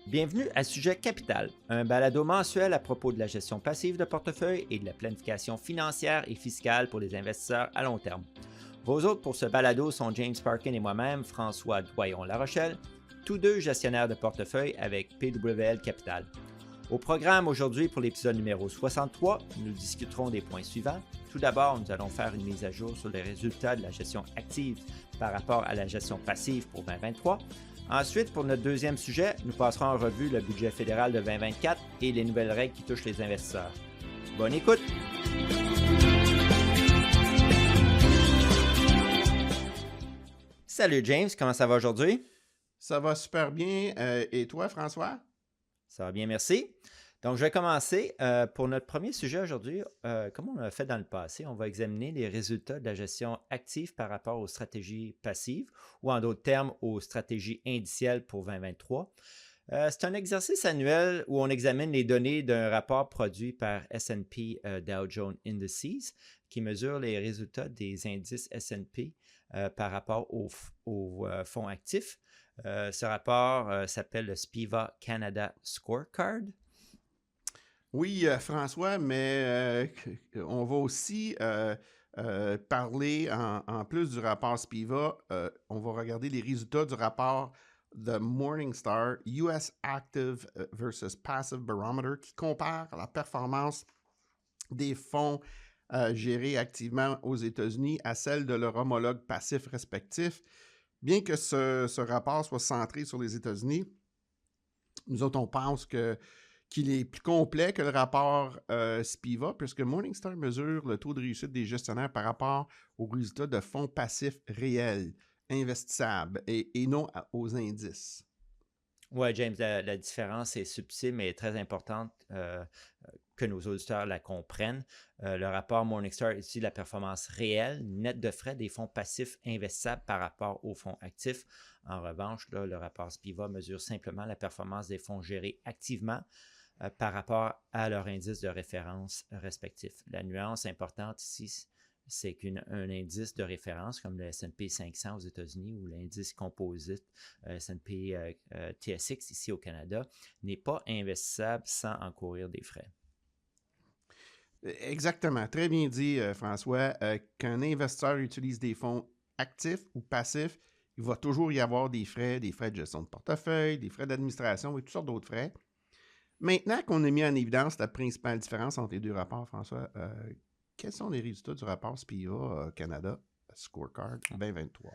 Bienvenue à Sujet Capital, un balado mensuel à propos de la gestion passive de portefeuille et de la planification financière et fiscale pour les investisseurs à long terme. Vos hôtes pour ce balado sont James Parkin et moi-même, François Doyon-La Rochelle, tous deux gestionnaires de portefeuille avec PWL Capital. Au programme aujourd'hui pour l'épisode numéro 63, nous discuterons des points suivants. Tout d'abord, nous allons faire une mise à jour sur les résultats de la gestion active par rapport à la gestion passive pour 2023. Ensuite, pour notre deuxième sujet, nous passerons en revue le budget fédéral de 2024 et les nouvelles règles qui touchent les investisseurs. Bonne écoute! Salut James, comment ça va aujourd'hui? Ça va super bien. Et toi, François? Ça va bien, merci. Donc, je vais commencer. Pour notre premier sujet aujourd'hui, comme on l'a fait dans le passé, on va examiner les résultats de la gestion active par rapport aux stratégies passives ou en d'autres termes, aux stratégies indicielles pour 2023. C'est un exercice annuel où on examine les données d'un rapport produit par S&P Dow Jones Indices qui mesure les résultats des indices S&P par rapport aux fonds actifs. Ce rapport s'appelle le SPIVA Canada Scorecard. Oui, François, mais on va aussi parler, en plus du rapport SPIVA, on va regarder les résultats du rapport de Morningstar US Active versus Passive Barometer qui compare la performance des fonds gérés activement aux États-Unis à celle de leur homologue passif respectif. Bien que ce rapport soit centré sur les États-Unis, nous autres, on pense qu'il est plus complet que le rapport SPIVA, puisque Morningstar mesure le taux de réussite des gestionnaires par rapport aux résultats de fonds passifs réels, investissables, et non aux indices. Oui, James, la différence est subtile, mais très importante que nos auditeurs la comprennent. Le rapport Morningstar étudie la performance réelle, nette de frais des fonds passifs investissables par rapport aux fonds actifs. En revanche, là, le rapport SPIVA mesure simplement la performance des fonds gérés activement par rapport à leur indice de référence respectif. La nuance importante ici, c'est qu'un indice de référence comme le S&P 500 aux États-Unis ou l'indice composite S&P TSX ici au Canada n'est pas investissable sans encourir des frais. Exactement. Très bien dit, François. Qu'un investisseur utilise des fonds actifs ou passifs, il va toujours y avoir des frais de gestion de portefeuille, des frais d'administration et toutes sortes d'autres frais. Maintenant qu'on a mis en évidence la principale différence entre les deux rapports, François, quels sont les résultats du rapport SPIVA Canada Scorecard 2023?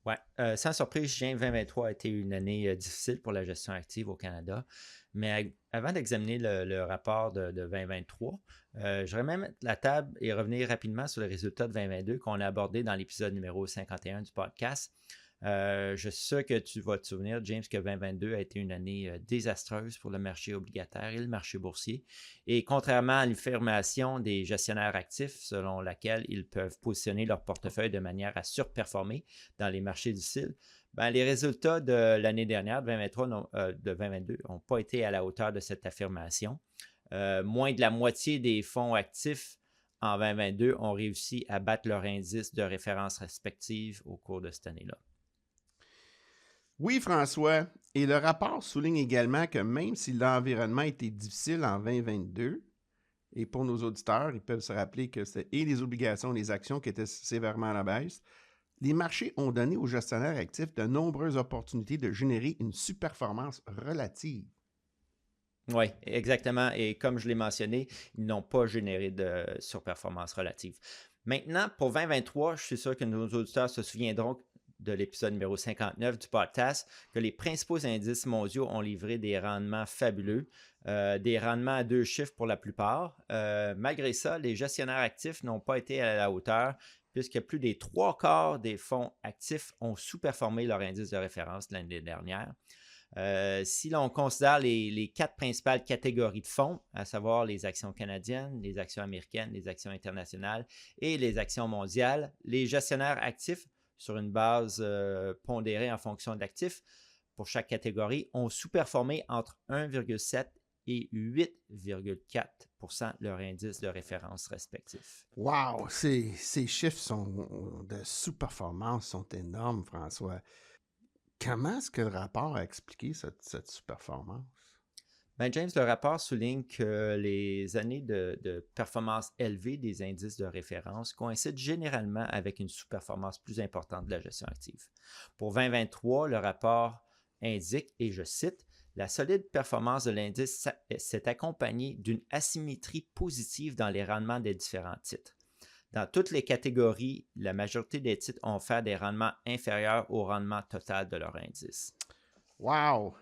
Oui, sans surprise, 2023 a été une année difficile pour la gestion active au Canada. Mais avant d'examiner le rapport de 2023, je vais même mettre la table et revenir rapidement sur les résultats de 2022 qu'on a abordé dans l'épisode numéro 51 du podcast. Je suis sûr que tu vas te souvenir, James, que 2022 a été une année désastreuse pour le marché obligataire et le marché boursier. Et contrairement à l'affirmation des gestionnaires actifs, selon laquelle ils peuvent positionner leur portefeuille de manière à surperformer dans les marchés difficiles, les résultats de l'année dernière, de 2022, n'ont pas été à la hauteur de cette affirmation. Moins de la moitié des fonds actifs en 2022 ont réussi à battre leur indice de référence respective au cours de cette année-là. Oui, François. Et le rapport souligne également que même si l'environnement était difficile en 2022, et pour nos auditeurs, ils peuvent se rappeler que c'était et les obligations et les actions qui étaient sévèrement à la baisse, les marchés ont donné aux gestionnaires actifs de nombreuses opportunités de générer une surperformance relative. Oui, exactement. Et comme je l'ai mentionné, ils n'ont pas généré de surperformance relative. Maintenant, pour 2023, je suis sûr que nos auditeurs se souviendront de l'épisode numéro 59 du podcast, que les principaux indices mondiaux ont livré des rendements fabuleux, des rendements à 2 chiffres pour la plupart. Malgré ça, les gestionnaires actifs n'ont pas été à la hauteur, puisque plus des 3/4 des fonds actifs ont sous-performé leur indice de référence l'année dernière. Si l'on considère les 4 principales catégories de fonds, à savoir les actions canadiennes, les actions américaines, les actions internationales et les actions mondiales, les gestionnaires actifs sur une base pondérée en fonction de l'actif pour chaque catégorie ont sous-performé entre 1,7 et 8,4 leur indice de référence respectif. Wow! Ces chiffres de sous-performance sont énormes, François. Comment est-ce que le rapport a expliqué cette sous-performance? Ben James, le rapport souligne que les années de performance élevée des indices de référence coïncident généralement avec une sous-performance plus importante de la gestion active. Pour 2023, le rapport indique, et je cite, la solide performance de l'indice s'est accompagnée d'une asymétrie positive dans les rendements des différents titres. Dans toutes les catégories, la majorité des titres ont fait des rendements inférieurs au rendement total de leur indice. Wow!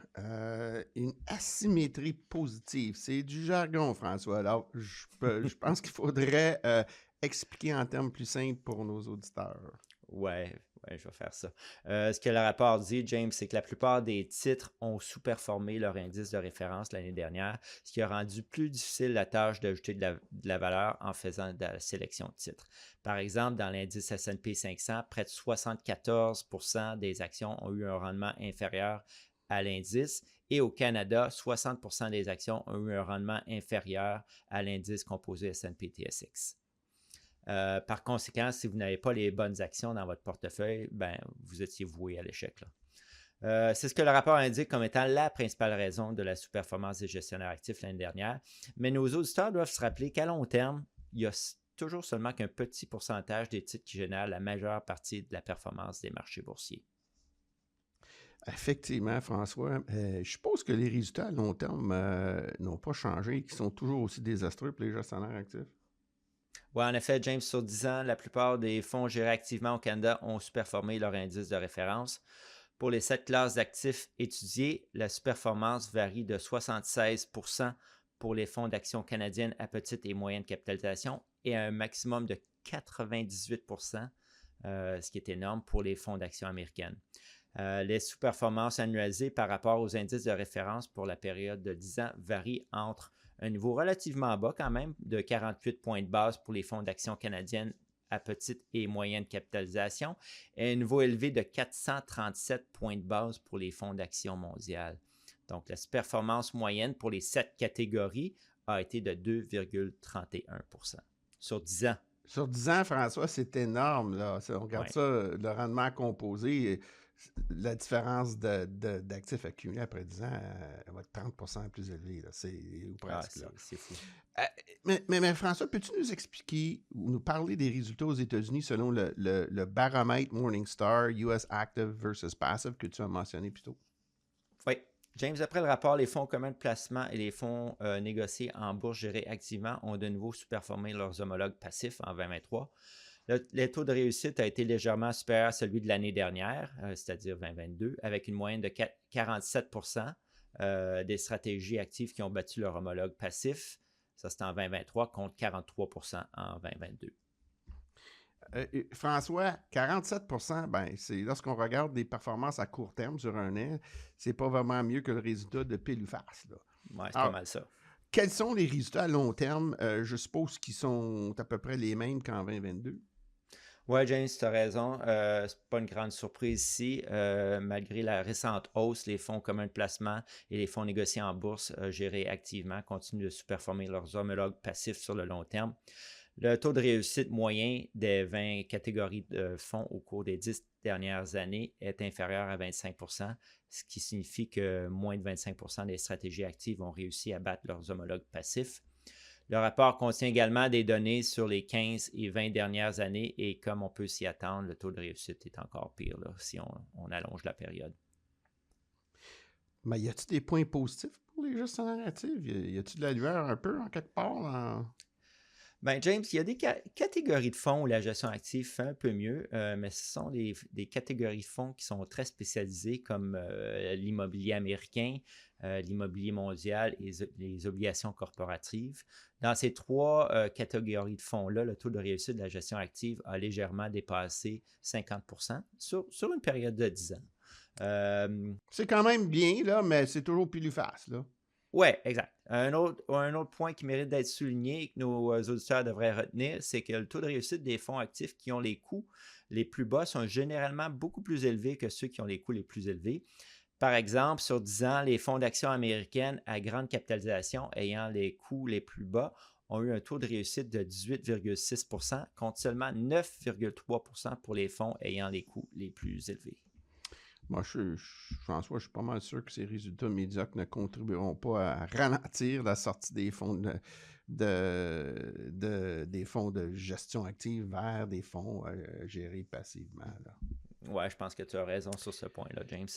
Une asymétrie positive. C'est du jargon, François. Alors, je pense qu'il faudrait expliquer en termes plus simples pour nos auditeurs. Ouais, je vais faire ça. Ce que le rapport dit, James, c'est que la plupart des titres ont sous-performé leur indice de référence l'année dernière, ce qui a rendu plus difficile la tâche d'ajouter de la valeur en faisant de la sélection de titres. Par exemple, dans l'indice S&P 500, près de 74% des actions ont eu un rendement inférieur à l'indice et au Canada, 60% des actions ont eu un rendement inférieur à l'indice composé S&P TSX. Par conséquent, si vous n'avez pas les bonnes actions dans votre portefeuille, ben, vous étiez voué à l'échec. C'est ce que le rapport indique comme étant la principale raison de la sous-performance des gestionnaires actifs l'année dernière. Mais nos auditeurs doivent se rappeler qu'à long terme, il y a toujours seulement qu'un petit pourcentage des titres qui génèrent la majeure partie de la performance des marchés boursiers. Effectivement, François. Je suppose que les résultats à long terme n'ont pas changé et qu'ils sont toujours aussi désastreux pour les gestionnaires actifs. Oui, en effet, James, sur 10 ans, la plupart des fonds gérés activement au Canada ont sous-performé leur indice de référence. Pour les 7 classes d'actifs étudiées, la sous-performance varie de 76% pour les fonds d'action canadiennes à petite et moyenne capitalisation et à un maximum de 98%, ce qui est énorme pour les fonds d'action américaines. Les sous-performances annualisées par rapport aux indices de référence pour la période de 10 ans varient entre un niveau relativement bas quand même de 48 points de base pour les fonds d'action canadiennes à petite et moyenne capitalisation et un niveau élevé de 437 points de base pour les fonds d'action mondiales. Donc, la performance moyenne pour les 7 catégories a été de 2,31% sur 10 ans. Sur 10 ans, François, c'est énorme. Là. On regarde ça, le rendement composé, la différence d'actifs accumulés après 10 ans, elle va être 30% plus élevée. Là. C'est presque. C'est fou. Mais François, peux-tu nous expliquer ou nous parler des résultats aux États-Unis selon le baromètre Morningstar US Active versus Passive que tu as mentionné plus tôt? Oui. James, après le rapport, les fonds communs de placement et les fonds négociés en bourse gérés activement ont de nouveau sous-performé leurs homologues passifs en 2023. Le taux de réussite a été légèrement supérieur à celui de l'année dernière, c'est-à-dire 2022, avec une moyenne de 47% des stratégies actives qui ont battu leur homologue passif. Ça, c'était en 2023 contre 43% en 2022. François, 47%, ben, c'est lorsqu'on regarde des performances à court terme sur un an, c'est pas vraiment mieux que le résultat de pile ou face. Oui, c'est pas mal ça. Quels sont les résultats à long terme? Je suppose qu'ils sont à peu près les mêmes qu'en 2022. Oui, James, tu as raison. C'est pas une grande surprise ici. Malgré la récente hausse, les fonds communs de placement et les fonds négociés en bourse gérés activement continuent de sous-performer leurs homologues passifs sur le long terme. Le taux de réussite moyen des 20 catégories de fonds au cours des 10 dernières années est inférieur à 25%, ce qui signifie que moins de 25% des stratégies actives ont réussi à battre leurs homologues passifs. Le rapport contient également des données sur les 15 et 20 dernières années et comme on peut s'y attendre, le taux de réussite est encore pire là, si on allonge la période. Mais y a-t-il des points positifs pour les gestionnaires actifs? Y a-t-il de la lueur un peu en quelque part? Ben James, il y a des catégories de fonds où la gestion active fait un peu mieux, mais ce sont des catégories de fonds qui sont très spécialisées comme l'immobilier américain, l'immobilier mondial et les obligations corporatives. Dans ces 3 catégories de fonds-là, le taux de réussite de la gestion active a légèrement dépassé 50% sur une période de 10 ans. C'est quand même bien, là, mais c'est toujours pile ou face, là. Oui, exact. Un autre point qui mérite d'être souligné et que nos auditeurs devraient retenir, c'est que le taux de réussite des fonds actifs qui ont les coûts les plus bas sont généralement beaucoup plus élevés que ceux qui ont les coûts les plus élevés. Par exemple, sur 10 ans, les fonds d'actions américaines à grande capitalisation ayant les coûts les plus bas ont eu un taux de réussite de 18,6 contre seulement 9,3 pour les fonds ayant les coûts les plus élevés. Moi, François, je suis pas mal sûr que ces résultats médiocres ne contribueront pas à ralentir la sortie des fonds des fonds de gestion active vers des fonds gérés passivement, là. Ouais, je pense que tu as raison sur ce point-là, James.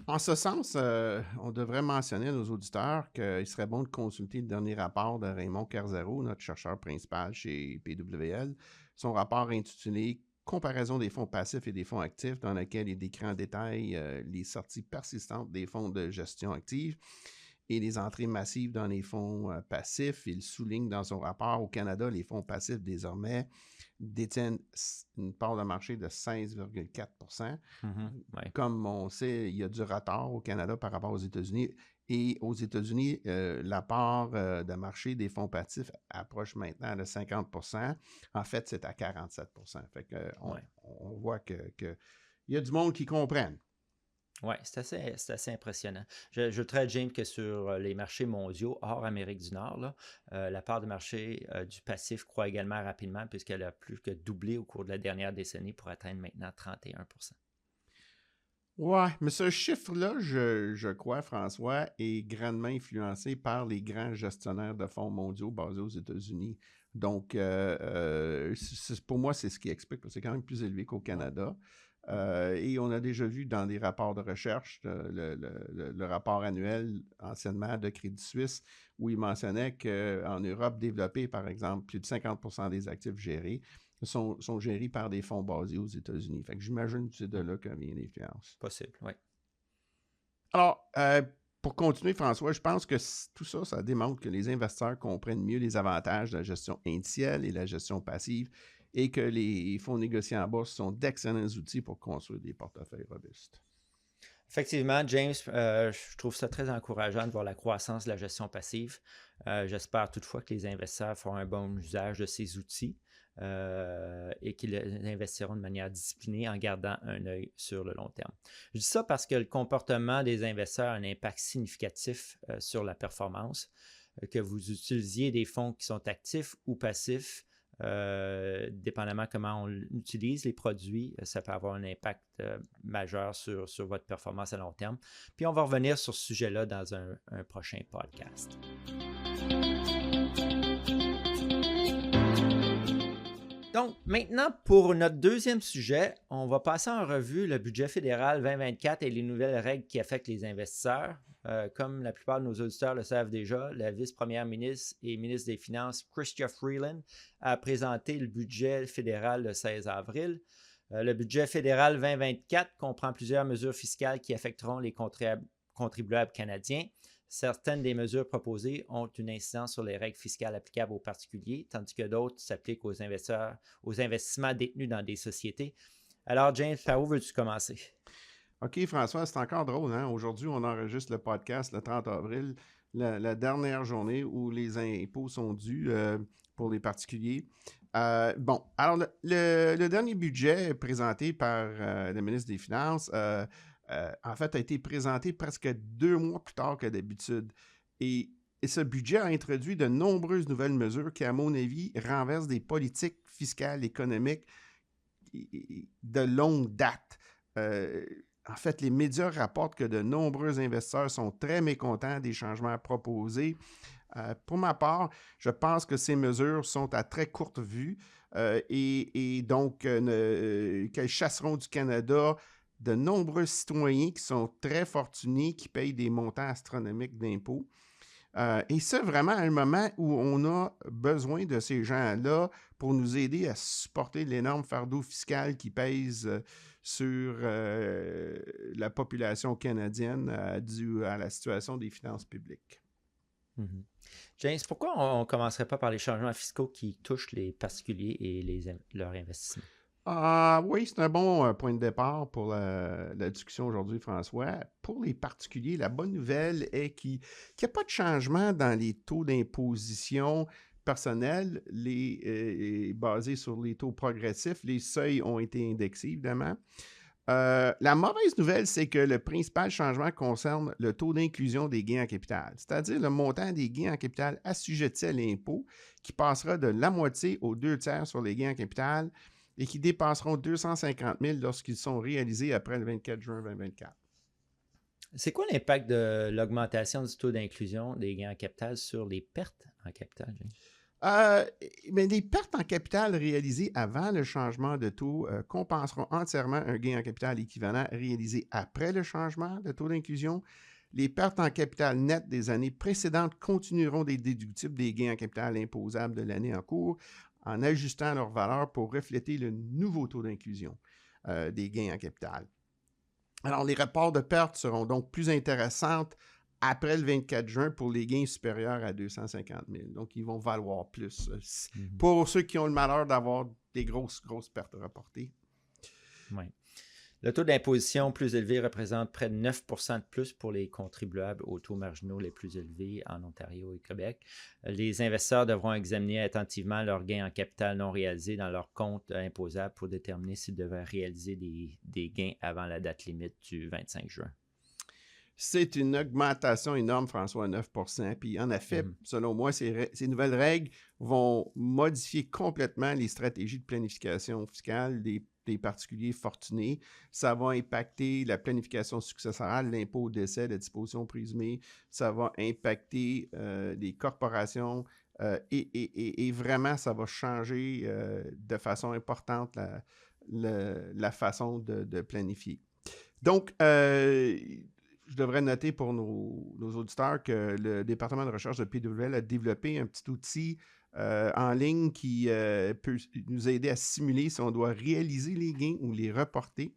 En ce sens, on devrait mentionner à nos auditeurs qu'il serait bon de consulter le dernier rapport de Raymond Carzaro, notre chercheur principal chez PWL. Son rapport intitulé Comparaison des fonds passifs et des fonds actifs, dans lequel il décrit en détail les sorties persistantes des fonds de gestion active et les entrées massives dans les fonds passifs. Il souligne dans son rapport au Canada, les fonds passifs désormais détiennent une part de marché de 16,4 Ouais. Comme on sait, il y a du retard au Canada par rapport aux États-Unis. Et aux États-Unis, la part de marché des fonds passifs approche maintenant de 50 En fait, c'est à 47 Fait que Ouais. on voit que il y a du monde qui comprenne. Oui, c'est assez impressionnant. J'ajouterais, James, que sur les marchés mondiaux, hors Amérique du Nord, là, la part de marché du passif croît également rapidement puisqu'elle a plus que doublé au cours de la dernière décennie pour atteindre maintenant 31 Ouais, mais ce chiffre-là, je crois, François, est grandement influencé par les grands gestionnaires de fonds mondiaux basés aux États-Unis. Donc, pour moi, c'est ce qui explique, parce que c'est quand même plus élevé qu'au Canada. Et on a déjà vu dans des rapports de recherche, le rapport annuel anciennement de Crédit Suisse, où il mentionnait qu'en Europe développée, par exemple, plus de 50 des actifs gérés sont gérés par des fonds basés aux États-Unis. Fait que j'imagine que c'est de là que vient l'influence. Possible, oui. Alors, pour continuer, François, je pense que tout ça, ça démontre que les investisseurs comprennent mieux les avantages de la gestion indicielle et la gestion passive et que les fonds négociés en bourse sont d'excellents outils pour construire des portefeuilles robustes. Effectivement, James, je trouve ça très encourageant de voir la croissance de la gestion passive. J'espère toutefois que les investisseurs feront un bon usage de ces outils et qu'ils investiront de manière disciplinée en gardant un œil sur le long terme. Je dis ça parce que le comportement des investisseurs a un impact significatif sur la performance. Que vous utilisiez des fonds qui sont actifs ou passifs, dépendamment comment on utilise les produits, ça peut avoir un impact majeur sur votre performance à long terme. Puis on va revenir sur ce sujet-là dans un prochain podcast. Donc, maintenant, pour notre deuxième sujet, on va passer en revue le budget fédéral 2024 et les nouvelles règles qui affectent les investisseurs. Comme la plupart de nos auditeurs le savent déjà, la vice-première ministre et ministre des Finances, Chrystia Freeland, a présenté le budget fédéral le 16 avril. Le budget fédéral 2024 comprend plusieurs mesures fiscales qui affecteront les contribuables canadiens. Certaines des mesures proposées ont une incidence sur les règles fiscales applicables aux particuliers, tandis que d'autres s'appliquent aux investisseurs, aux investissements détenus dans des sociétés. Alors, James, par où veux-tu commencer? OK, François, c'est encore drôle, hein? Aujourd'hui, on enregistre le podcast le 30 avril, la dernière journée où les impôts sont dus pour les particuliers. Bon, alors le dernier budget présenté par le ministre des Finances, en fait, a été présenté presque 2 mois plus tard que d'habitude. Et ce budget a introduit de nombreuses nouvelles mesures qui, à mon avis, renversent des politiques fiscales, économiques de longue date. En fait, les médias rapportent que de nombreux investisseurs sont très mécontents des changements proposés. Pour ma part, je pense que ces mesures sont à très courte vue et donc qu'elles chasseront du Canada de nombreux citoyens qui sont très fortunés, qui payent des montants astronomiques d'impôts. Et ça, vraiment, à un moment où on a besoin de ces gens-là pour nous aider à supporter l'énorme fardeau fiscal qui pèse sur la population canadienne dû à la situation des finances publiques. Mm-hmm. James, pourquoi on ne commencerait pas par les changements fiscaux qui touchent les particuliers et leurs investissements? Oui, c'est un bon point de départ pour la discussion aujourd'hui, François. Pour les particuliers, la bonne nouvelle est qu'il n'y a pas de changement dans les taux d'imposition personnels basés sur les taux progressifs. Les seuils ont été indexés, évidemment. La mauvaise nouvelle, c'est que le principal changement concerne le taux d'inclusion des gains en capital, c'est-à-dire le montant des gains en capital assujettis à l'impôt, qui passera de la moitié aux 2 tiers sur les gains en capital et qui dépasseront 250 000 lorsqu'ils sont réalisés après le 24 juin 2024. C'est quoi l'impact de l'augmentation du taux d'inclusion des gains en capital sur les pertes en capital, James? Mais les pertes en capital réalisées avant le changement de taux compenseront entièrement un gain en capital équivalent réalisé après le changement de taux d'inclusion. Les pertes en capital net des années précédentes continueront d'être déductibles des gains en capital imposables de l'année en cours en ajustant leur valeur pour refléter le nouveau taux d'inclusion des gains en capital. Alors, les rapports de pertes seront donc plus intéressantes après le 24 juin pour les gains supérieurs à 250 000. Donc, ils vont valoir plus. Pour ceux qui ont le malheur d'avoir des grosses pertes reportées. Oui. Le taux d'imposition plus élevé représente près de 9 % de plus pour les contribuables aux taux marginaux les plus élevés en Ontario et Québec. Les investisseurs devront examiner attentivement leurs gains en capital non réalisés dans leur compte imposable pour déterminer s'ils devaient réaliser des gains avant la date limite du 25 juin. C'est une augmentation énorme, François, à 9 %. Puis en effet, selon moi, ces nouvelles règles vont modifier complètement les stratégies de planification fiscale des particuliers fortunés. Ça va impacter la planification successorale, l'impôt au décès, la disposition présumée. Ça va impacter les corporations et vraiment, ça va changer de façon importante la façon de planifier. Donc, je devrais noter pour nos auditeurs que le département de recherche de PWL a développé un petit outil en ligne qui peut nous aider à simuler si on doit réaliser les gains ou les reporter.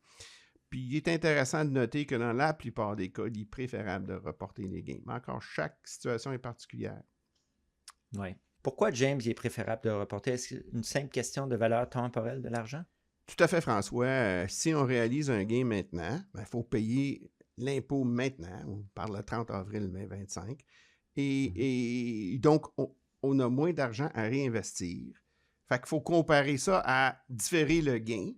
Puis, il est intéressant de noter que dans la plupart des cas, il est préférable de reporter les gains. Mais encore, chaque situation est particulière. Oui. Pourquoi, James, il est préférable de reporter? Est-ce une simple question de valeur temporelle de l'argent? Tout à fait, François. Si on réalise un gain maintenant, il faut payer l'impôt maintenant, par le 30 avril 2025. Et donc, on a moins d'argent à réinvestir. Fait qu'il faut comparer ça à différer le gain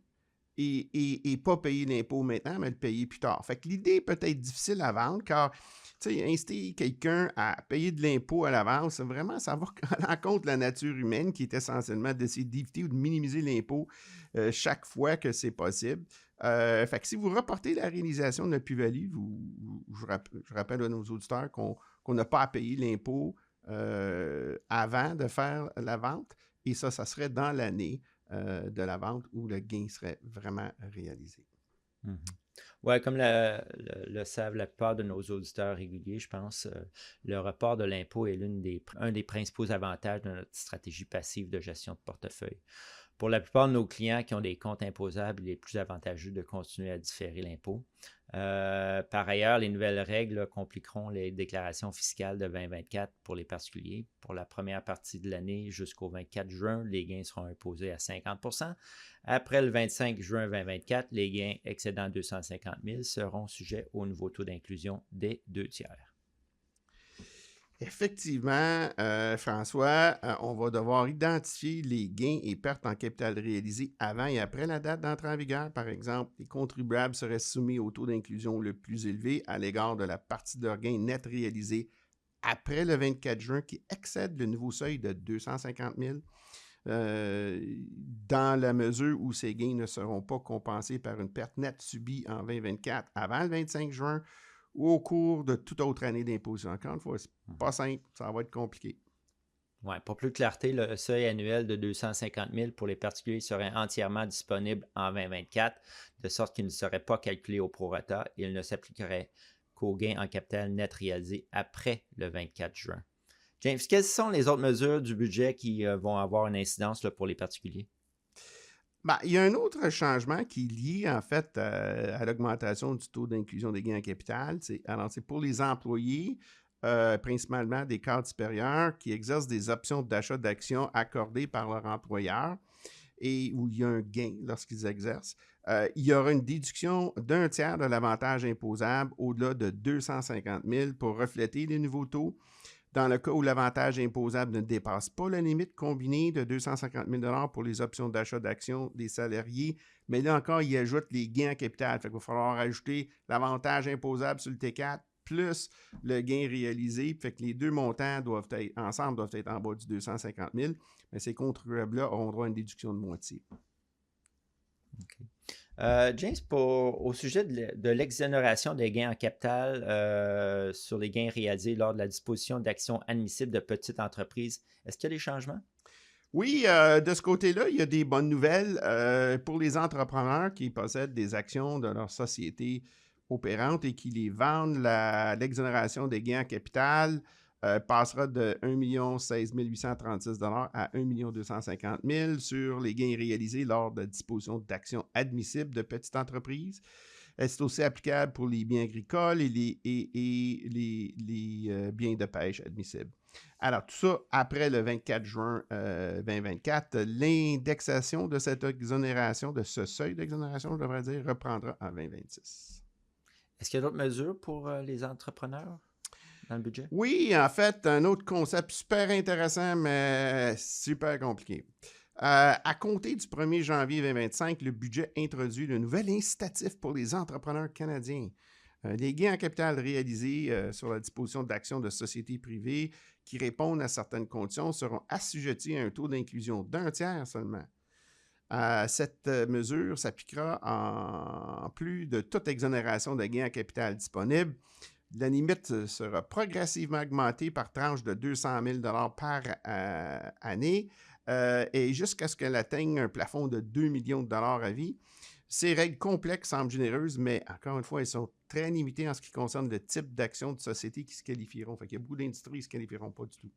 et pas payer l'impôt maintenant, mais le payer plus tard. Fait que l'idée peut être difficile à vendre car, tu sais, inciter quelqu'un à payer de l'impôt à l'avance, vraiment, ça va en compte de la nature humaine qui est essentiellement d'essayer d'éviter ou de minimiser l'impôt chaque fois que c'est possible. Fait que si vous reportez la réalisation de la plus-value, je rappelle à nos auditeurs qu'on n'a pas à payer l'impôt avant de faire la vente. Et ça serait dans l'année de la vente où le gain serait vraiment réalisé. Oui, comme le savent la plupart de nos auditeurs réguliers, je pense, le report de l'impôt est un des principaux avantages de notre stratégie passive de gestion de portefeuille. Pour la plupart de nos clients qui ont des comptes imposables, il est plus avantageux de continuer à différer l'impôt. Par ailleurs, les nouvelles règles compliqueront les déclarations fiscales de 2024 pour les particuliers. Pour la première partie de l'année jusqu'au 24 juin, les gains seront imposés à 50 %. Après le 25 juin 2024, les gains excédant 250 000 seront sujets au nouveau taux d'inclusion des 2/3. Effectivement, François, on va devoir identifier les gains et pertes en capital réalisés avant et après la date d'entrée en vigueur. Par exemple, les contribuables seraient soumis au taux d'inclusion le plus élevé à l'égard de la partie de leurs gains nets réalisés après le 24 juin qui excède le nouveau seuil de 250 000. Dans la mesure où ces gains ne seront pas compensés par une perte nette subie en 2024 avant le 25 juin, ou au cours de toute autre année d'imposition. Encore une fois, c'est pas simple, ça va être compliqué. Oui, pour plus de clarté, le seuil annuel de 250 000 pour les particuliers serait entièrement disponible en 2024, de sorte qu'il ne serait pas calculé au prorata et il ne s'appliquerait qu'aux gains en capital net réalisés après le 24 juin. James, quelles sont les autres mesures du budget qui vont avoir une incidence pour les particuliers? Il y a un autre changement qui est lié en fait à l'augmentation du taux d'inclusion des gains en capital. C'est pour les employés, principalement des cadres supérieurs, qui exercent des options d'achat d'actions accordées par leur employeur et où il y a un gain lorsqu'ils exercent. Il y aura une déduction d'1/3 de l'avantage imposable au-delà de 250 000 pour refléter les nouveaux taux. Dans le cas où l'avantage imposable ne dépasse pas la limite combinée de 250 000 $ pour les options d'achat d'actions des salariés, mais là encore, il ajoute les gains en capital. Fait qu'il va falloir ajouter l'avantage imposable sur le T4 plus le gain réalisé. Fait que les deux montants doivent être en bas du 250 000, mais ces contribuables-là auront droit à une déduction de moitié. OK. James, au sujet de l'exonération des gains en capital sur les gains réalisés lors de la disposition d'actions admissibles de petites entreprises, est-ce qu'il y a des changements? Oui, de ce côté-là, il y a des bonnes nouvelles pour les entrepreneurs qui possèdent des actions de leur société opérante et qui les vendent. L'exonération des gains en capital passera de 1 16 836 $ à 1 250 000 sur les gains réalisés lors de la disposition d'actions admissibles de petites entreprises. C'est aussi applicable pour les biens agricoles et les biens de pêche admissibles. Alors, tout ça, après le 24 juin 2024, l'indexation de cette exonération, de ce seuil d'exonération, je devrais dire, reprendra en 2026. Est-ce qu'il y a d'autres mesures pour les entrepreneurs dans le budget? Oui, en fait, un autre concept super intéressant, mais super compliqué. À compter du 1er janvier 2025, le budget introduit le nouvel incitatif pour les entrepreneurs canadiens. Les gains en capital réalisés sur la disposition d'actions de sociétés privées qui répondent à certaines conditions seront assujettis à un taux d'inclusion d'un tiers seulement. Cette mesure s'appliquera en plus de toute exonération de gains en capital disponible. La limite sera progressivement augmentée par tranche de 200 000 $ par année et jusqu'à ce qu'elle atteigne un plafond de 2 millions de dollars à vie. Ces règles complexes semblent généreuses, mais encore une fois, elles sont très limitées en ce qui concerne le type d'actions de société qui se qualifieront. Fait qu'il y a beaucoup d'industries qui ne se qualifieront pas du tout.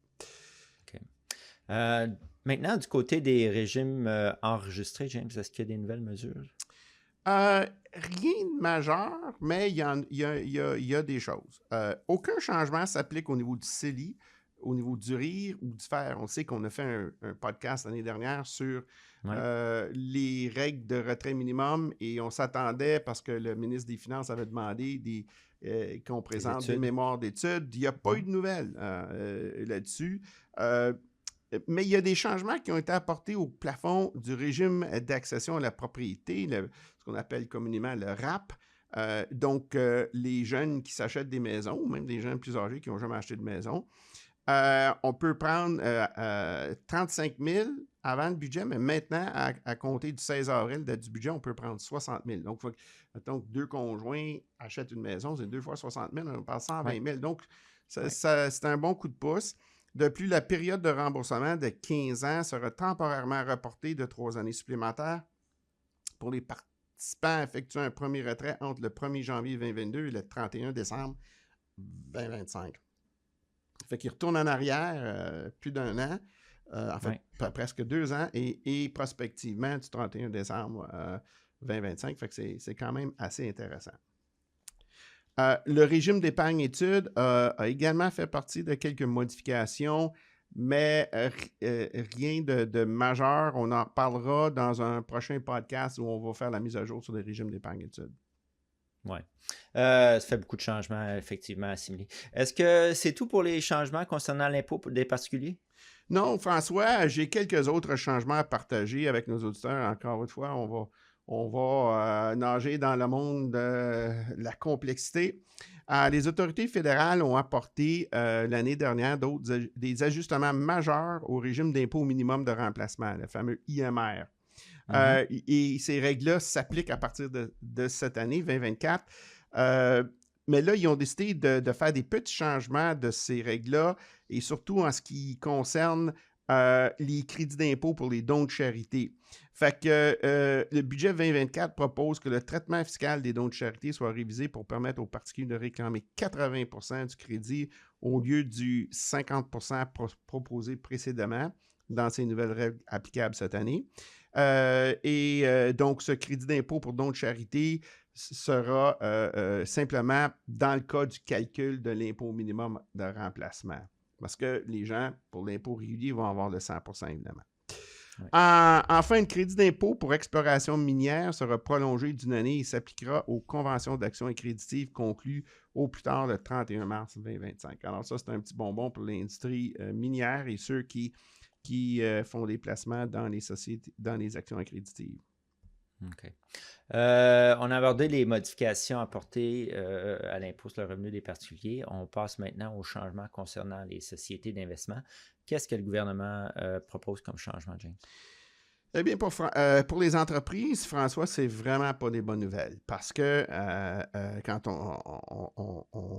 OK. Maintenant, du côté des régimes enregistrés, James, est-ce qu'il y a des nouvelles mesures? Rien de majeur, mais il y a des choses. Aucun changement s'applique au niveau du CELI, au niveau du rire ou du fer. On sait qu'on a fait un podcast l'année dernière sur les règles de retrait minimum et on s'attendait, parce que le ministre des Finances avait demandé qu'on présente des mémoires d'études. Il n'y a pas eu de nouvelles là-dessus. Mais il y a des changements qui ont été apportés au plafond du régime d'accession à la propriété, ce qu'on appelle communément le RAP. Donc, les jeunes qui s'achètent des maisons, ou même des jeunes plus âgés qui n'ont jamais acheté de maison, on peut prendre 35 000 avant le budget, mais maintenant, à compter du 16 avril, date du budget, on peut prendre 60 000. Donc, mettons que deux conjoints achètent une maison, c'est 2 fois 60 000, on parle 120 000. Donc, c'est un bon coup de pouce. De plus, la période de remboursement de 15 ans sera temporairement reportée de 3 années supplémentaires pour les participants effectuant un premier retrait entre le 1er janvier 2022 et le 31 décembre 2025. Fait qu'ils retournent en arrière plus d'un an, presque 2 ans, et prospectivement du 31 décembre 2025. Fait que c'est quand même assez intéressant. Le régime d'épargne-études a également fait partie de quelques modifications, mais rien de majeur. On en parlera dans un prochain podcast où on va faire la mise à jour sur le régime d'épargne-études. Oui. Ça fait beaucoup de changements, effectivement, assimilés. Est-ce que c'est tout pour les changements concernant l'impôt des particuliers? Non, François, j'ai quelques autres changements à partager avec nos auditeurs. Encore une fois, on va nager dans le monde de la complexité. Les autorités fédérales ont apporté l'année dernière des ajustements majeurs au régime d'impôt minimum de remplacement, le fameux IMR. Et ces règles-là s'appliquent à partir de cette année, 2024. Mais là, ils ont décidé de faire des petits changements de ces règles-là, et surtout en ce qui concerne les crédits d'impôt pour les dons de charité. Fait que le budget 2024 propose que le traitement fiscal des dons de charité soit révisé pour permettre aux particuliers de réclamer 80 % du crédit au lieu du 50 % proposé précédemment dans ces nouvelles règles applicables cette année. Donc, ce crédit d'impôt pour dons de charité sera simplement dans le cas du calcul de l'impôt minimum de remplacement. Parce que les gens, pour l'impôt régulier, vont avoir le 100 % évidemment. Ouais. Enfin, le crédit d'impôt pour exploration minière sera prolongé d'une année et s'appliquera aux conventions d'action accréditives conclues au plus tard le 31 mars 2025. Alors ça, c'est un petit bonbon pour l'industrie minière et ceux qui font des placements dans les sociétés, dans les actions accréditives. OK. On a abordé les modifications apportées à l'impôt sur le revenu des particuliers. On passe maintenant aux changements concernant les sociétés d'investissement. Qu'est-ce que le gouvernement propose comme changement, James? Eh bien, pour les entreprises, François, c'est vraiment pas des bonnes nouvelles parce que quand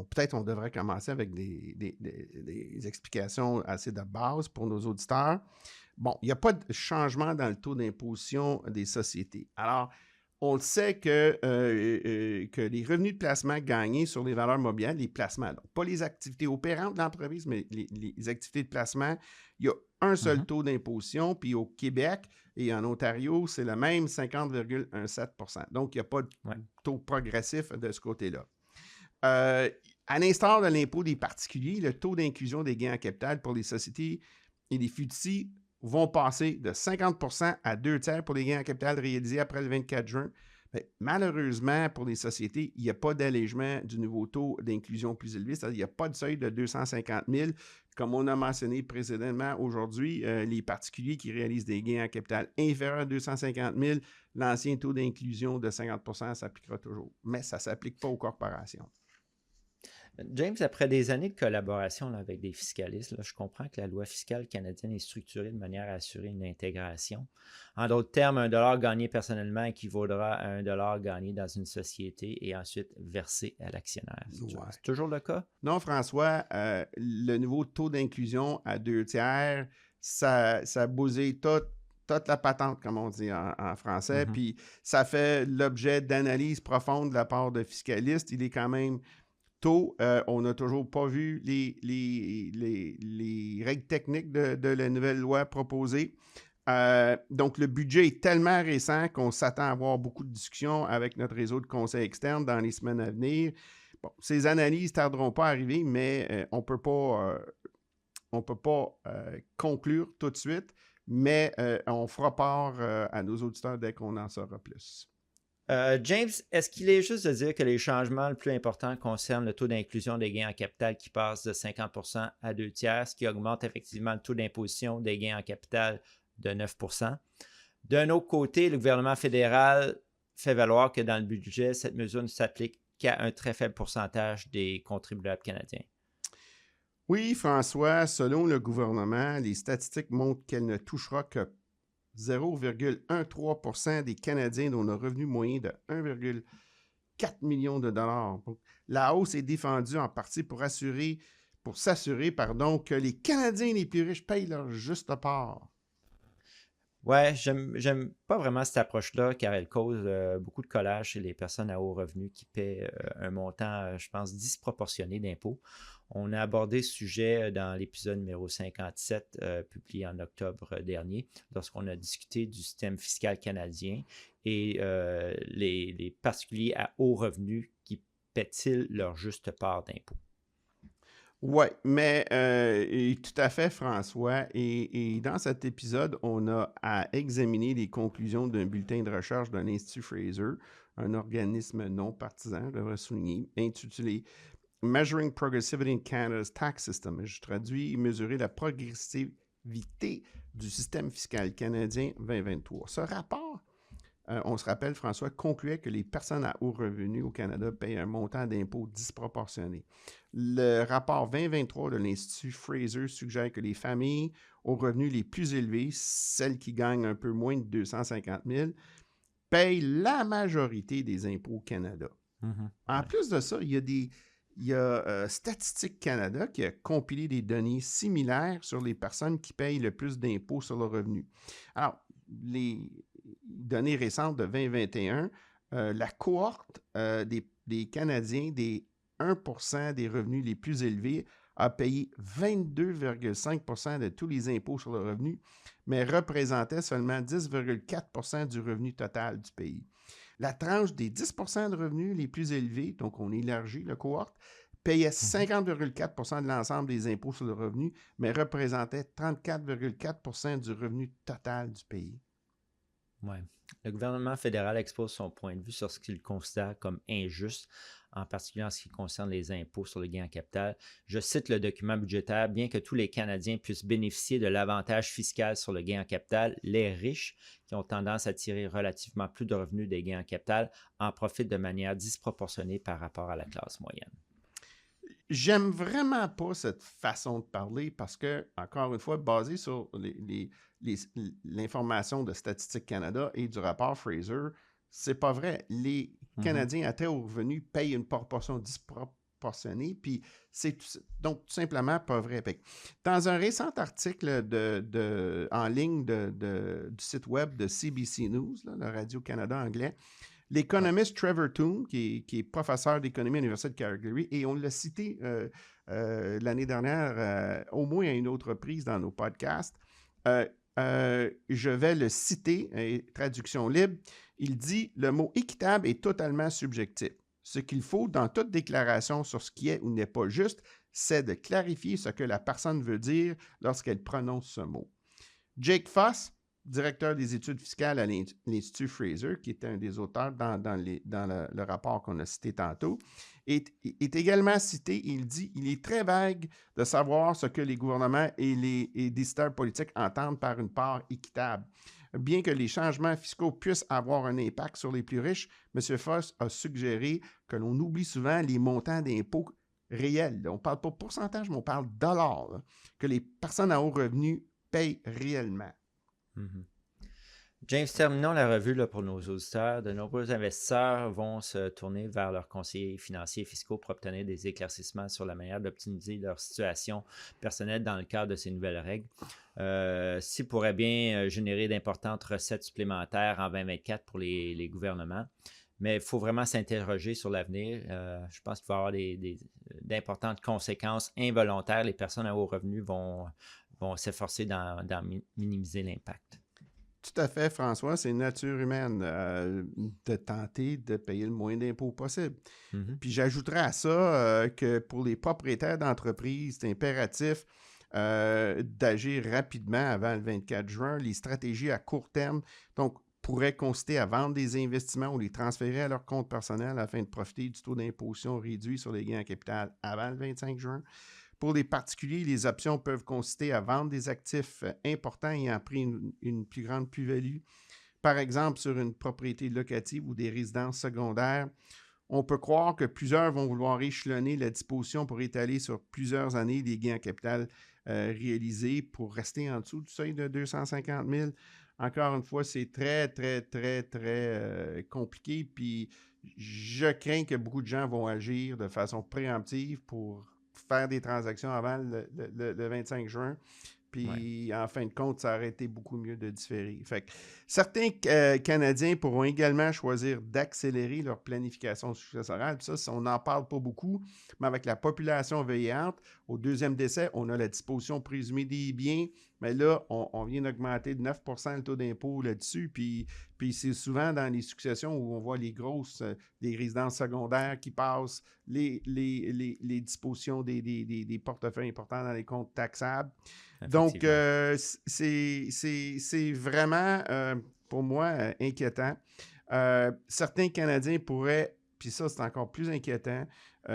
peut-être on devrait commencer avec des explications assez de base pour nos auditeurs. Bon, il n'y a pas de changement dans le taux d'imposition des sociétés. Alors, on le sait que les revenus de placement gagnés sur les valeurs mobilières, les placements, donc pas les activités opérantes de l'entreprise, mais les activités de placement, il y a un seul taux d'imposition, puis au Québec et en Ontario, c'est le même 50,17 %. Donc, il n'y a pas de taux progressif de ce côté-là. À l'instar de l'impôt des particuliers, le taux d'inclusion des gains en capital pour les sociétés et les fiducies vont passer de 50 % à 2/3 pour les gains en capital réalisés après le 24 juin. Mais malheureusement, pour les sociétés, il n'y a pas d'allègement du nouveau taux d'inclusion plus élevé, c'est-à-dire qu'il n'y a pas de seuil de 250 000. Comme on a mentionné précédemment, aujourd'hui, les particuliers qui réalisent des gains en capital inférieurs à 250 000, l'ancien taux d'inclusion de 50 % s'appliquera toujours. Mais ça ne s'applique pas aux corporations. James, après des années de collaboration là, avec des fiscalistes, là, je comprends que la loi fiscale canadienne est structurée de manière à assurer une intégration. En d'autres termes, $1 gagné personnellement équivaudra à $1 gagné dans une société et ensuite versé à l'actionnaire. C'est toujours le cas? Non, François, le nouveau taux d'inclusion à 2/3, ça a bousillé toute la patente, comme on dit en français, puis ça fait l'objet d'analyses profondes de la part de fiscalistes. Il est quand même tôt. On n'a toujours pas vu les règles techniques de la nouvelle loi proposée. Donc, le budget est tellement récent qu'on s'attend à avoir beaucoup de discussions avec notre réseau de conseils externes dans les semaines à venir. Bon, ces analyses ne tarderont pas à arriver, mais on peut pas conclure tout de suite, mais on fera part à nos auditeurs dès qu'on en saura plus. James, est-ce qu'il est juste de dire que les changements les plus importants concernent le taux d'inclusion des gains en capital qui passe de 50 % à 2/3, ce qui augmente effectivement le taux d'imposition des gains en capital de 9 %? D'un autre côté, le gouvernement fédéral fait valoir que dans le budget, cette mesure ne s'applique qu'à un très faible pourcentage des contribuables canadiens. Oui, François, selon le gouvernement, les statistiques montrent qu'elle ne touchera que 0,13 % des Canadiens dont le revenu moyen de 1,4 million de dollars. Donc, la hausse est défendue en partie pour s'assurer que les Canadiens les plus riches payent leur juste part. Ouais, j'aime pas vraiment cette approche-là car elle cause beaucoup de collage chez les personnes à haut revenu qui paient un montant, je pense, disproportionné d'impôts. On a abordé ce sujet dans l'épisode numéro 57, publié en octobre dernier, lorsqu'on a discuté du système fiscal canadien et les particuliers à haut revenu qui paient-ils leur juste part d'impôts. Oui, mais tout à fait, François. Et dans cet épisode, on a à examiner les conclusions d'un bulletin de recherche de l'Institut Fraser, un organisme non partisan, je devrais souligner, intitulé Measuring Progressivity in Canada's Tax System. Je traduis mesurer la progressivité du système fiscal canadien 2023. Ce rapport, on se rappelle, François, concluait que les personnes à haut revenu au Canada payent un montant d'impôt disproportionné. Le rapport 2023 de l'Institut Fraser suggère que les familles aux revenus les plus élevés, celles qui gagnent un peu moins de 250 000, payent la majorité des impôts au Canada. En plus de ça, il y a Statistique Canada qui a compilé des données similaires sur les personnes qui payent le plus d'impôts sur le revenu. Alors, les données récentes de 2021, la cohorte des Canadiens des 1 % des revenus les plus élevés a payé 22,5 % de tous les impôts sur le revenu, mais représentait seulement 10,4 % du revenu total du pays. La tranche des 10 % de revenus les plus élevés, donc on élargit le cohorte, payaient Mhm. 50,4 de l'ensemble des impôts sur le revenu, mais représentaient 34,4 du revenu total du pays. Ouais. Le gouvernement fédéral expose son point de vue sur ce qu'il considère comme injuste, en particulier en ce qui concerne les impôts sur le gain en capital. Je cite le document budgétaire: bien que tous les Canadiens puissent bénéficier de l'avantage fiscal sur le gain en capital, les riches, qui ont tendance à tirer relativement plus de revenus des gains en capital, en profitent de manière disproportionnée par rapport à la classe moyenne. J'aime vraiment pas cette façon de parler parce que, encore une fois, basé sur l'information de Statistique Canada et du rapport Fraser, c'est pas vrai. Les Mhm. Canadiens à très haut revenu payent une proportion disproportionnée, puis c'est donc tout simplement pas vrai. Dans un récent article en ligne du site web de CBC News, là, le Radio-Canada anglais, Ouais. l'économiste Trevor Toone, qui est professeur d'économie à l'Université de Calgary, et on l'a cité l'année dernière, au moins à une autre reprise dans nos podcasts, je vais le citer, traduction libre, il dit « Le mot équitable est totalement subjectif. Ce qu'il faut dans toute déclaration sur ce qui est ou n'est pas juste, c'est de clarifier ce que la personne veut dire lorsqu'elle prononce ce mot. » Jake Foss, directeur des études fiscales à l'Institut Fraser, qui est un des auteurs dans le rapport qu'on a cité tantôt, est également cité. Il dit « Il est très vague de savoir ce que les gouvernements et les décideurs politiques entendent par une part équitable. Bien que les changements fiscaux puissent avoir un impact sur les plus riches, M. Foss a suggéré que l'on oublie souvent les montants d'impôts réels. On ne parle pas de pourcentage, mais on parle de dollars, là, que les personnes à haut revenu payent réellement. » Mhm. James, terminons la revue là, pour nos auditeurs. De nombreux investisseurs vont se tourner vers leurs conseillers financiers et fiscaux pour obtenir des éclaircissements sur la manière d'optimiser leur situation personnelle dans le cadre de ces nouvelles règles. Ci pourrait bien générer d'importantes recettes supplémentaires en 2024 pour les gouvernements. Mais il faut vraiment s'interroger sur l'avenir. Je pense qu'il va y avoir d'importantes conséquences involontaires. Les personnes à haut revenu vont s'efforcer d'en minimiser l'impact. Tout à fait, François, c'est nature humaine de tenter de payer le moins d'impôts possible. Mm-hmm. Puis j'ajouterais à ça que pour les propriétaires d'entreprises, c'est impératif d'agir rapidement avant le 24 juin. Les stratégies à court terme, donc, pourraient consister à vendre des investissements ou les transférer à leur compte personnel afin de profiter du taux d'imposition réduit sur les gains en capital avant le 25 juin. Pour les particuliers, les options peuvent consister à vendre des actifs importants ayant pris une plus grande plus-value. Par exemple, sur une propriété locative ou des résidences secondaires, on peut croire que plusieurs vont vouloir échelonner la disposition pour étaler sur plusieurs années les gains en capital réalisés pour rester en dessous du seuil de 250 000. Encore une fois, c'est très, très, très, très compliqué. Puis je crains que beaucoup de gens vont agir de façon préemptive pour faire des transactions avant le 25 juin. Ouais. Puis, en fin de compte, ça aurait été beaucoup mieux de différer. Fait que certains Canadiens pourront également choisir d'accélérer leur planification successorale. Puis ça, on n'en parle pas beaucoup, mais avec la population vieillissante, au deuxième décès, on a la disposition présumée des biens. Mais là, on vient d'augmenter de 9 % le taux d'impôt là-dessus. Puis c'est souvent dans les successions où on voit les grosses, des résidences secondaires qui passent, les dispositions des portefeuilles importants dans les comptes taxables. Donc, Effectivement. c'est vraiment, pour moi, inquiétant. Certains Canadiens pourraient, puis ça, c'est encore plus inquiétant,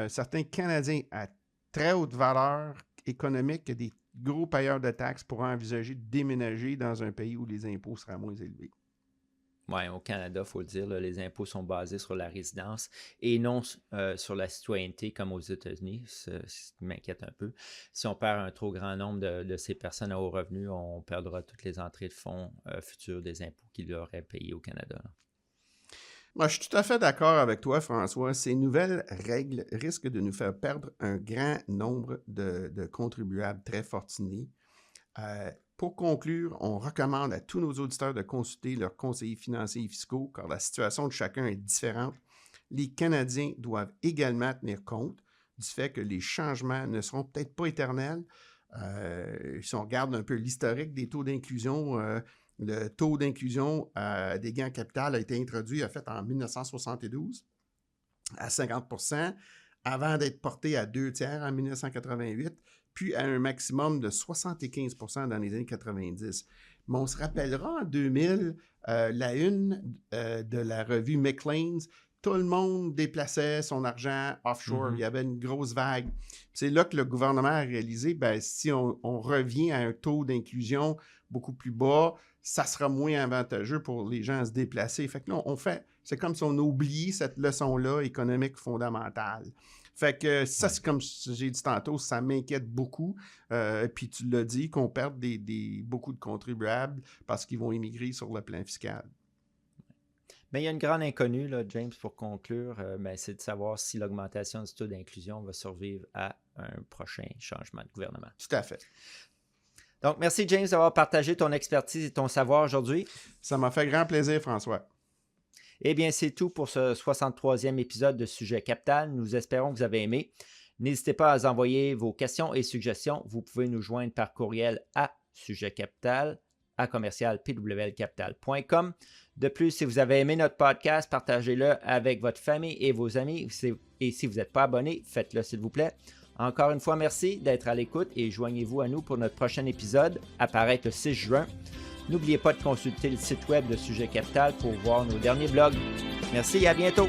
certains Canadiens à très haute valeur économique, des gros payeurs de taxes, pourraient envisager de déménager dans un pays où les impôts seraient moins élevés. Oui, au Canada, il faut le dire, là, les impôts sont basés sur la résidence et non sur la citoyenneté comme aux États-Unis, ce qui m'inquiète un peu. Si on perd un trop grand nombre de ces personnes à haut revenu, on perdra toutes les entrées de fonds futures des impôts qu'ils auraient payés au Canada. Là. Moi, je suis tout à fait d'accord avec toi, François. Ces nouvelles règles risquent de nous faire perdre un grand nombre de contribuables très fortunés. Pour conclure, on recommande à tous nos auditeurs de consulter leurs conseillers financiers et fiscaux car la situation de chacun est différente. Les Canadiens doivent également tenir compte du fait que les changements ne seront peut-être pas éternels. Si on regarde un peu l'historique des taux d'inclusion, le taux d'inclusion des gains en capital a été introduit, en fait, en 1972 à 50 %. avant d'être porté à 2/3 en 1988, puis à un maximum de 75% dans les années 90. Mais on se rappellera en 2000, la une de la revue Maclean's, tout le monde déplaçait son argent offshore. Il y avait une grosse vague. C'est là que le gouvernement a réalisé, si on revient à un taux d'inclusion beaucoup plus bas, ça sera moins avantageux pour les gens à se déplacer. Fait que là, c'est comme si on oubliait cette leçon-là économique fondamentale. Fait que ça, c'est comme j'ai dit tantôt, ça m'inquiète beaucoup. Puis tu l'as dit, qu'on perde beaucoup de contribuables parce qu'ils vont émigrer sur le plan fiscal. Mais il y a une grande inconnue, là, James, pour conclure, c'est de savoir si l'augmentation du taux d'inclusion va survivre à un prochain changement de gouvernement. Tout à fait. Donc, merci, James, d'avoir partagé ton expertise et ton savoir aujourd'hui. Ça m'a fait grand plaisir, François. Eh bien, c'est tout pour ce 63e épisode de Sujet Capital. Nous espérons que vous avez aimé. N'hésitez pas à envoyer vos questions et suggestions. Vous pouvez nous joindre par courriel à sujetcapital@pwlcapital.com. De plus, si vous avez aimé notre podcast, partagez-le avec votre famille et vos amis. Et si vous n'êtes pas abonné, faites-le s'il vous plaît. Encore une fois, merci d'être à l'écoute et joignez-vous à nous pour notre prochain épisode, apparaître le 6 juin. N'oubliez pas de consulter le site web de Sujet Capital pour voir nos derniers blogs. Merci et à bientôt!